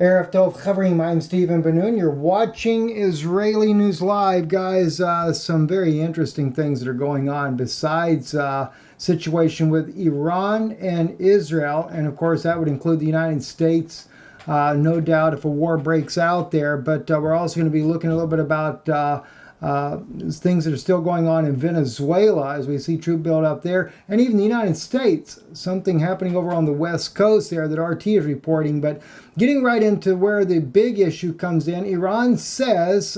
Erev Tov Chavrim, I'm Stephen Ben-Nun. You're watching Israeli News Live, guys. Some very interesting things that are going on besides situation with Iran and Israel, and of course that would include the United States. No doubt if a war breaks out there, but we're also going to be looking a little bit about things that are still going on in Venezuela as we see troop build up there, and even the United States, something happening over on the West Coast there that RT is reporting. But getting right into where the big issue comes in, Iran says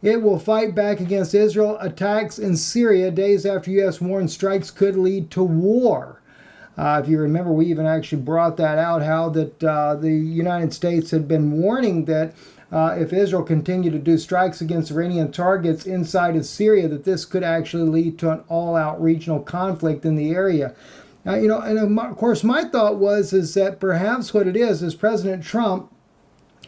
it will fight back against Israel attacks in Syria days after U.S. warned strikes could lead to war. If you remember, we even actually brought that out, how that the United States had been warning that if Israel continued to do strikes against Iranian targets inside of Syria, that this could actually lead to an all-out regional conflict in the area. And of course, my thought is that perhaps what it is President Trump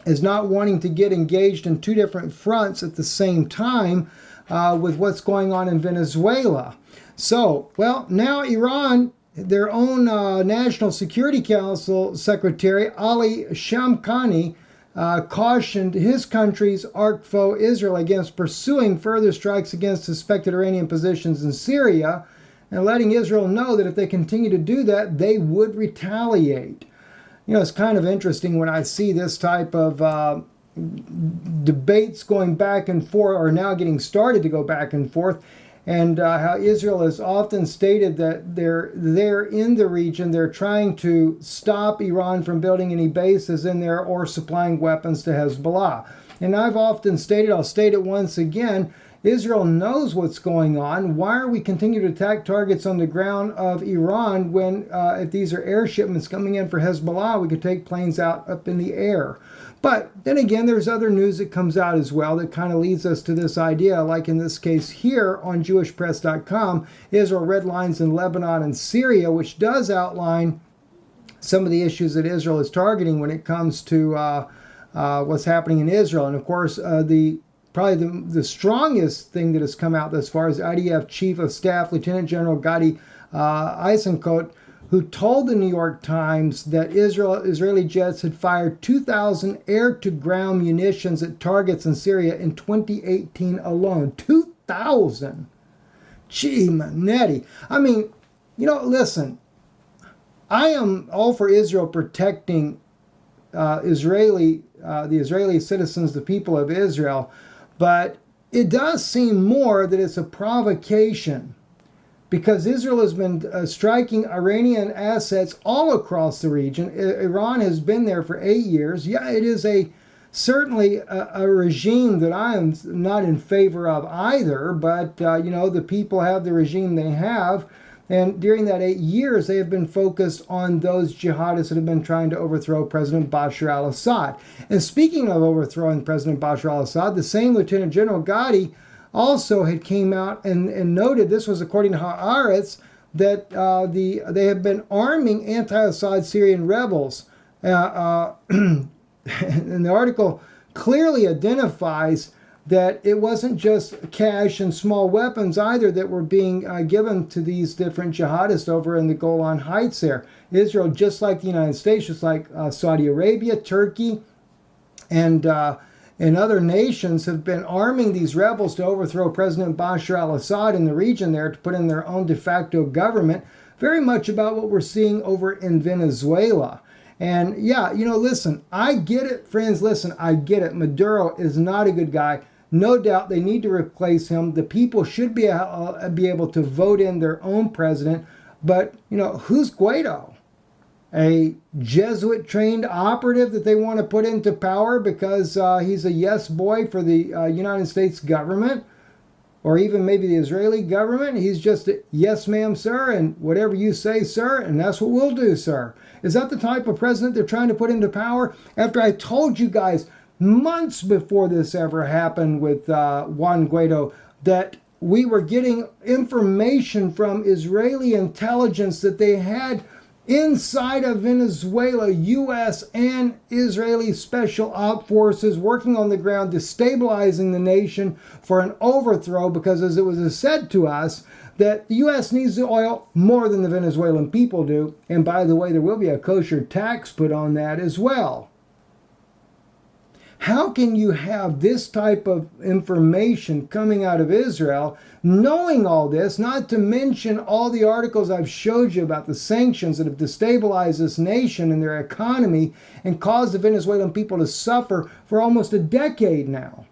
is not wanting to get engaged in two different fronts at the same time with what's going on in Venezuela. So, well, now Iran, their own National Security Council Secretary, Ali Shamkhani, cautioned his country's arch foe Israel against pursuing further strikes against suspected Iranian positions in Syria, and letting Israel know that if they continue to do that, they would retaliate. It's kind of interesting when I see this type of debates going back and forth, or now getting started to go back and forth, and how Israel has often stated that they're there in the region. They're trying to stop Iran from building any bases in there or supplying weapons to Hezbollah. And I've often stated, I'll state it once again, Israel knows what's going on. Why are we continuing to attack targets on the ground of Iran when if these are air shipments coming in for Hezbollah, we could take planes out up in the air? But then again, there's other news that comes out as well that kind of leads us to this idea, like in this case here on JewishPress.com, Israel red lines in Lebanon and Syria, which does outline some of the issues that Israel is targeting when it comes to what's happening in Israel. And of course, probably the strongest thing that has come out thus far is IDF Chief of Staff Lieutenant General Gadi Eisenkot, who told the New York Times that Israeli jets had fired 2,000 air-to-ground munitions at targets in Syria in 2018 alone. 2,000! Gee, manetti. I mean, listen, I am all for Israel protecting the Israeli citizens, the people of Israel, but it does seem more that it's a provocation, because Israel has been striking Iranian assets all across the region. Iran has been there for 8 years. Yeah, it is certainly a regime that I am not in favor of either, but the people have the regime they have. And during that 8 years, they have been focused on those jihadists that have been trying to overthrow President Bashar al-Assad. And speaking of overthrowing President Bashar al-Assad, the same Lieutenant General Gadi also had came out and noted, this was according to Haaretz, that they have been arming anti-Assad Syrian rebels. And the article clearly identifies that it wasn't just cash and small weapons either that were being given to these different jihadists over in the Golan Heights there. Israel, just like the United States, just like Saudi Arabia, Turkey, and other nations have been arming these rebels to overthrow President Bashar al-Assad in the region there, to put in their own de facto government, very much about what we're seeing over in Venezuela. And yeah, listen, I get it, friends, listen, I get it. Maduro is not a good guy. No doubt they need to replace him. The people should be able to vote in their own president. But, who's Guaido? A Jesuit-trained operative that they want to put into power because he's a yes boy for the United States government, or even maybe the Israeli government? He's just a yes ma'am, sir, and whatever you say, sir, and that's what we'll do, sir. Is that the type of president they're trying to put into power? After I told you guys months before this ever happened with Juan Guaido that we were getting information from Israeli intelligence that they had inside of Venezuela, U.S. and Israeli special op forces working on the ground, destabilizing the nation for an overthrow, because as it was said to us, that the U.S. needs the oil more than the Venezuelan people do. And by the way, there will be a kosher tax put on that as well. How can you have this type of information coming out of Israel, knowing all this, not to mention all the articles I've showed you about the sanctions that have destabilized this nation and their economy and caused the Venezuelan people to suffer for almost a decade now?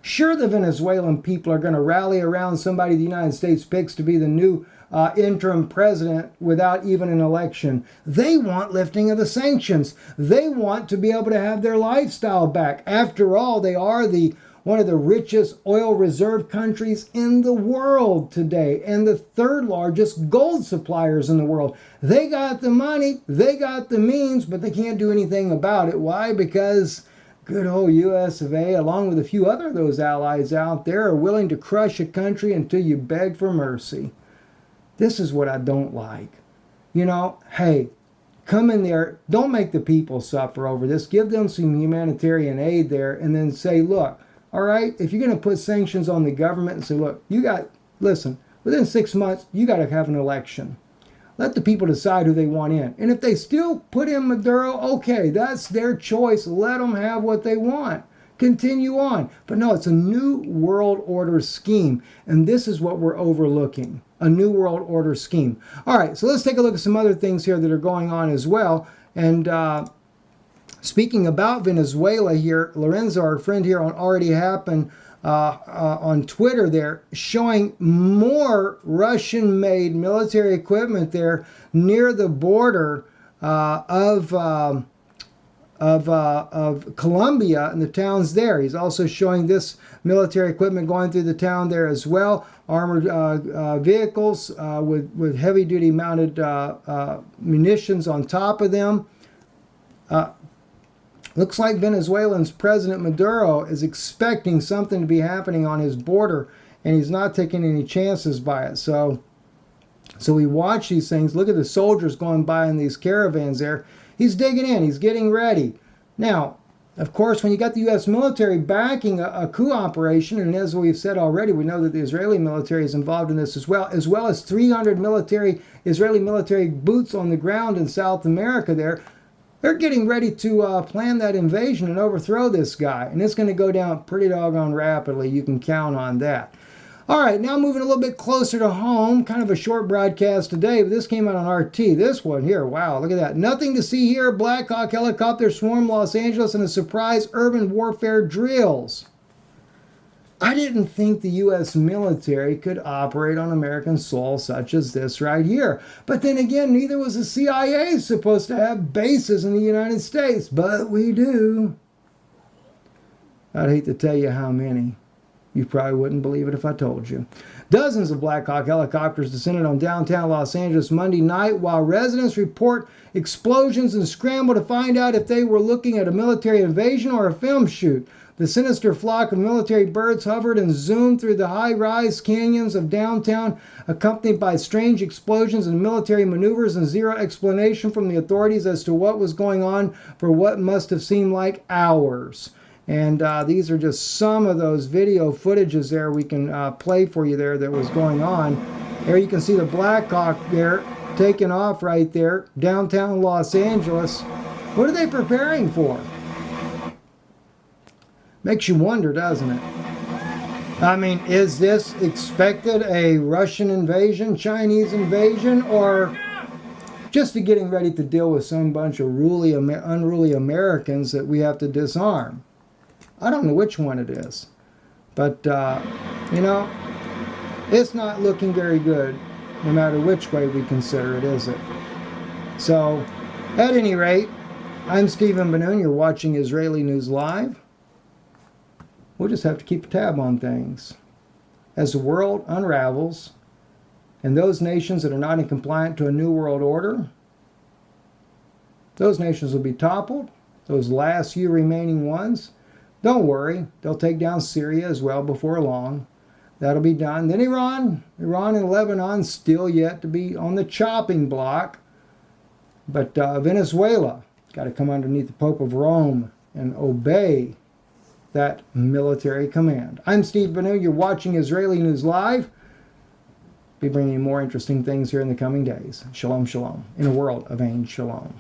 Sure, the Venezuelan people are going to rally around somebody the United States picks to be the new interim president without even an election. They want lifting of the sanctions. They want to be able to have their lifestyle back. After all, they are one of the richest oil reserve countries in the world today and the third largest gold suppliers in the world. They got the money, they got the means, but they can't do anything about it. Why? Because good old US of A, along with a few other of those allies out there, are willing to crush a country until you beg for mercy. This is what I don't like. Hey, come in there. Don't make the people suffer over this. Give them some humanitarian aid there and then say, look, all right, if you're going to put sanctions on the government and say, look, listen, within 6 months, you got to have an election. Let the people decide who they want in. And if they still put in Maduro, okay, that's their choice. Let them have what they want. Continue on. But no, it's a new world order scheme. And this is what we're overlooking. A new world order scheme. All right, so let's take a look at some other things here that are going on as well. And speaking about Venezuela here, Lorenzo, our friend here on Already Happened on Twitter there, showing more Russian-made military equipment there near the border of Colombia and the towns there. He's also showing this military equipment going through the town there as well. Armored vehicles with heavy-duty mounted munitions on top of them. Looks like Venezuelan's President Maduro is expecting something to be happening on his border, and he's not taking any chances by it. So we watch these things. Look at the soldiers going by in these caravans there. He's digging in. He's getting ready. Now, of course, when you got the U.S. military backing a coup operation, and as we've said already, we know that the Israeli military is involved in this as well as 300 Israeli military boots on the ground in South America there. They're getting ready to plan that invasion and overthrow this guy. And it's going to go down pretty doggone rapidly. You can count on that. All right, now moving a little bit closer to home. Kind of a short broadcast today, but this came out on RT. This one here, wow, look at that. Nothing to see here. Black Hawk helicopter swarm Los Angeles in a surprise urban warfare drills. I didn't think the U.S. military could operate on American soil such as this right here. But then again, neither was the CIA supposed to have bases in the United States. But we do. I'd hate to tell you how many. You probably wouldn't believe it if I told you. Dozens of Black Hawk helicopters descended on downtown Los Angeles Monday night while residents report explosions and scramble to find out if they were looking at a military invasion or a film shoot. The sinister flock of military birds hovered and zoomed through the high-rise canyons of downtown, accompanied by strange explosions and military maneuvers and zero explanation from the authorities as to what was going on for what must have seemed like hours. And these are just some of those video footages there we can play for you there that was going on. There you can see the Black Hawk there taking off right there, downtown Los Angeles. What are they preparing for? Makes you wonder, doesn't it? I mean, is this expected a Russian invasion, Chinese invasion, or just to getting ready to deal with some bunch of unruly Americans that we have to disarm? I don't know which one it is. But, it's not looking very good, no matter which way we consider it, is it? So, at any rate, I'm Stephen Benoon. You're watching Israeli News Live. We'll just have to keep a tab on things. As the world unravels, and those nations that are not in compliance to a new world order, those nations will be toppled. Those last few remaining ones, don't worry, they'll take down Syria as well before long. That'll be done. Then Iran and Lebanon still yet to be on the chopping block. But Venezuela got to come underneath the Pope of Rome and obey that military command. I'm Steve Benoon. You're watching Israeli News Live. Be bringing you more interesting things here in the coming days. Shalom, shalom. In a world of Ein Shalom.